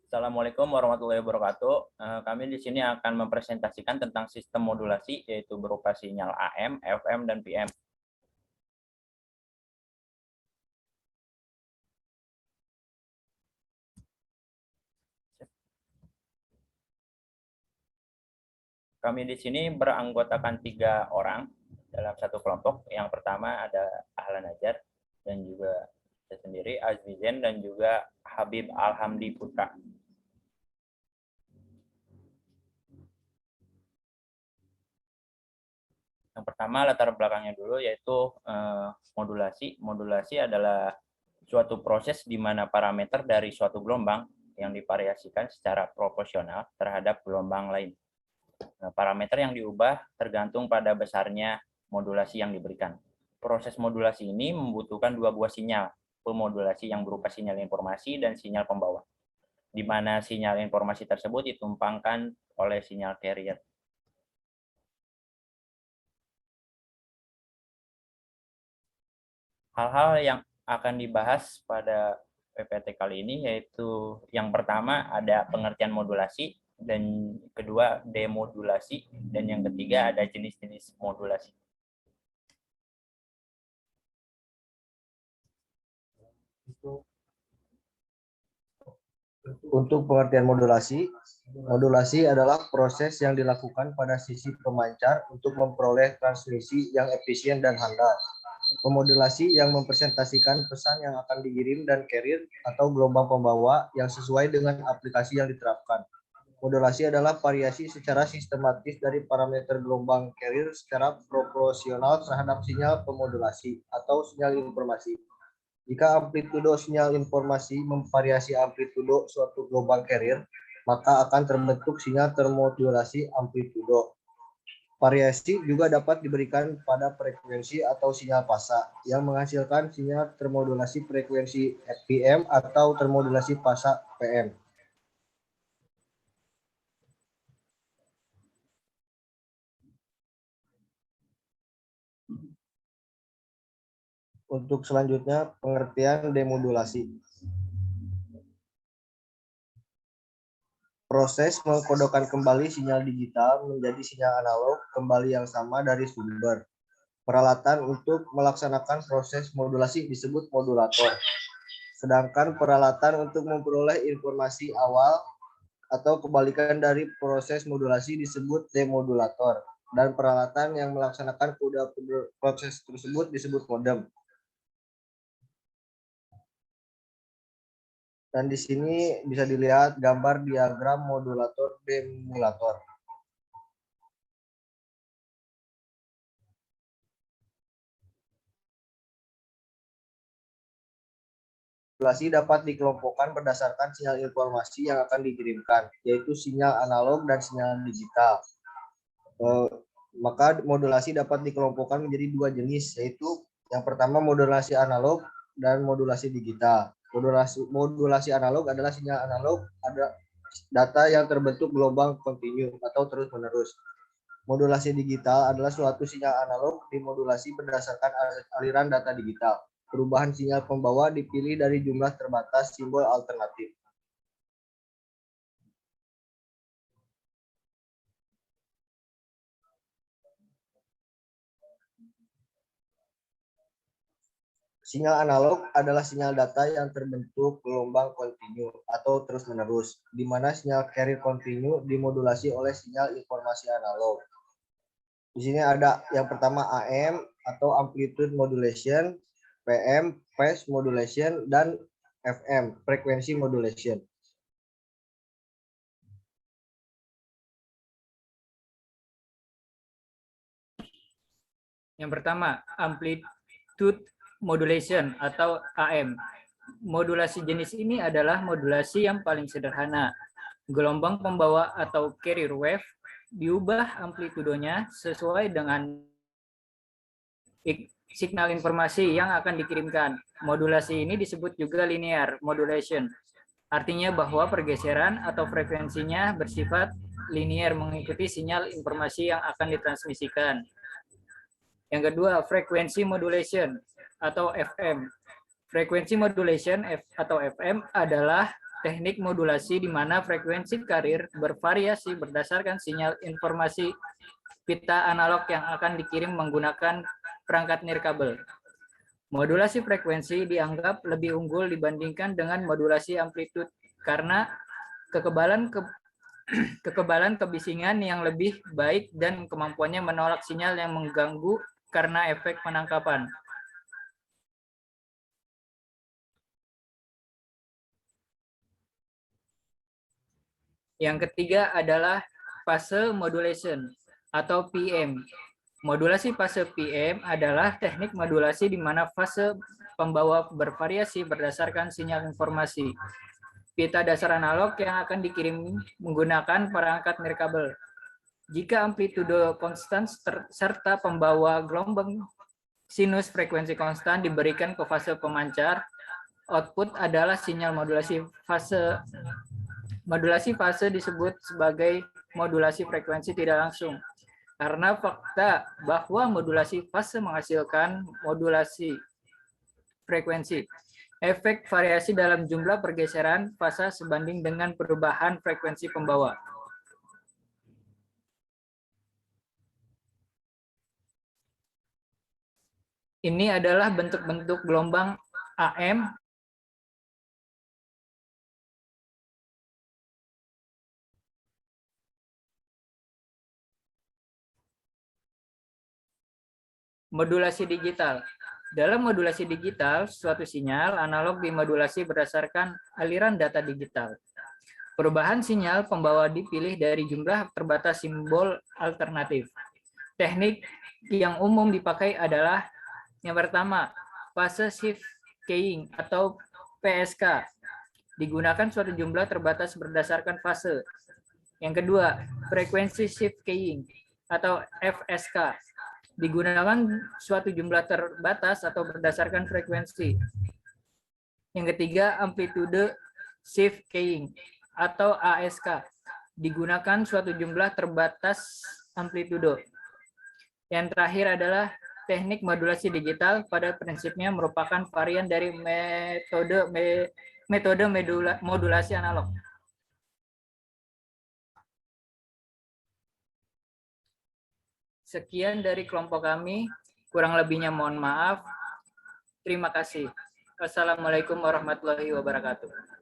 Assalamualaikum warahmatullahi wabarakatuh. Kami di sini akan mempresentasikan tentang sistem modulasi, yaitu berupa sinyal AM, FM, dan PM. Kami di sini beranggotakan 3 orang dalam satu kelompok. Yang pertama ada Ahlan Ajar, dan juga saya sendiri, Azmizen, dan juga Habib Alhamdi Putra. Yang pertama latar belakangnya dulu, yaitu modulasi. Modulasi adalah suatu proses di mana parameter dari suatu gelombang yang divariasikan secara proporsional terhadap gelombang lain. Parameter yang diubah tergantung pada besarnya modulasi yang diberikan. Proses modulasi ini membutuhkan 2 buah sinyal, pemodulasi yang berupa sinyal informasi dan sinyal pembawa, di mana sinyal informasi tersebut ditumpangkan oleh sinyal carrier. Hal-hal yang akan dibahas pada PPT kali ini yaitu yang pertama ada pengertian modulasi, dan kedua demodulasi, dan yang ketiga ada jenis-jenis modulasi. Untuk pengertian modulasi, modulasi adalah proses yang dilakukan pada sisi pemancar untuk memperoleh transmisi yang efisien dan handal. Pemodulasi yang mempresentasikan pesan yang akan dikirim dan carrier atau gelombang pembawa yang sesuai dengan aplikasi yang diterapkan. Modulasi adalah variasi secara sistematis dari parameter gelombang carrier secara proporsional terhadap sinyal pemodulasi atau sinyal informasi. Jika amplitudo sinyal informasi memvariasi amplitudo suatu gelombang carrier, maka akan terbentuk sinyal termodulasi amplitudo. Variasi juga dapat diberikan pada frekuensi atau sinyal fasa yang menghasilkan sinyal termodulasi frekuensi FM atau termodulasi fasa PM. Untuk selanjutnya, pengertian demodulasi. Proses mengkodokan kembali sinyal digital menjadi sinyal analog kembali yang sama dari sumber. Peralatan untuk melaksanakan proses modulasi disebut modulator. Sedangkan peralatan untuk memperoleh informasi awal atau kebalikan dari proses modulasi disebut demodulator. Dan peralatan yang melaksanakan proses tersebut disebut modem. Dan di sini bisa dilihat gambar diagram modulator demodulator. Modulasi dapat dikelompokkan berdasarkan sinyal informasi yang akan dikirimkan, yaitu sinyal analog dan sinyal digital. Maka modulasi dapat dikelompokkan menjadi 2 jenis, yaitu yang pertama modulasi analog dan modulasi digital. Modulasi analog adalah sinyal analog ada data yang terbentuk gelombang kontinu atau terus-menerus. Modulasi digital adalah suatu sinyal analog dimodulasi berdasarkan aliran data digital. Perubahan sinyal pembawa dipilih dari jumlah terbatas simbol alternatif. Sinyal analog adalah sinyal data yang terbentuk gelombang kontinu atau terus-menerus, di mana sinyal carrier kontinu dimodulasi oleh sinyal informasi analog. Di sini ada yang pertama AM atau amplitude modulation, PM phase modulation, dan FM frequency modulation. Yang pertama, amplitude modulation atau AM. Modulasi jenis ini adalah modulasi yang paling sederhana. Gelombang pembawa atau carrier wave diubah amplitudonya sesuai dengan signal informasi yang akan dikirimkan. Modulasi ini disebut juga linear modulation. Artinya bahwa pergeseran atau frekuensinya bersifat linear mengikuti sinyal informasi yang akan ditransmisikan. Yang kedua, frekuensi modulation atau FM. Frekuensi modulation atau FM adalah teknik modulasi di mana frekuensi carrier bervariasi berdasarkan sinyal informasi pita analog yang akan dikirim menggunakan perangkat nirkabel. Modulasi frekuensi dianggap lebih unggul dibandingkan dengan modulasi amplitude karena kekebalan kebisingan yang lebih baik dan kemampuannya menolak sinyal yang mengganggu karena efek penangkapan. Yang ketiga adalah fase modulation atau PM. Modulasi fase PM adalah teknik modulasi di mana fase pembawa bervariasi berdasarkan sinyal informasi pita dasar analog yang akan dikirim menggunakan perangkat nirkabel. Jika amplitudo konstan serta pembawa gelombang sinus frekuensi konstan diberikan ke fase pemancar, output adalah sinyal modulasi fase. Modulasi fase disebut sebagai modulasi frekuensi tidak langsung karena fakta bahwa modulasi fase menghasilkan modulasi frekuensi. Efek variasi dalam jumlah pergeseran fase sebanding dengan perubahan frekuensi pembawa. Ini adalah bentuk-bentuk gelombang AM modulasi digital. Dalam modulasi digital, suatu sinyal analog dimodulasi berdasarkan aliran data digital. Perubahan sinyal pembawa dipilih dari jumlah terbatas simbol alternatif. Teknik yang umum dipakai adalah yang pertama, fase shift keying atau PSK. Digunakan suatu jumlah terbatas berdasarkan fase. Yang kedua, frekuensi shift keying atau FSK. Digunakan suatu jumlah terbatas atau berdasarkan frekuensi. Yang ketiga, amplitude shift keying atau ASK. Digunakan suatu jumlah terbatas amplitudo. Yang terakhir adalah teknik modulasi digital, pada prinsipnya merupakan varian dari metode modulasi analog. Sekian dari kelompok kami, kurang lebihnya mohon maaf. Terima kasih. Wassalamualaikum warahmatullahi wabarakatuh.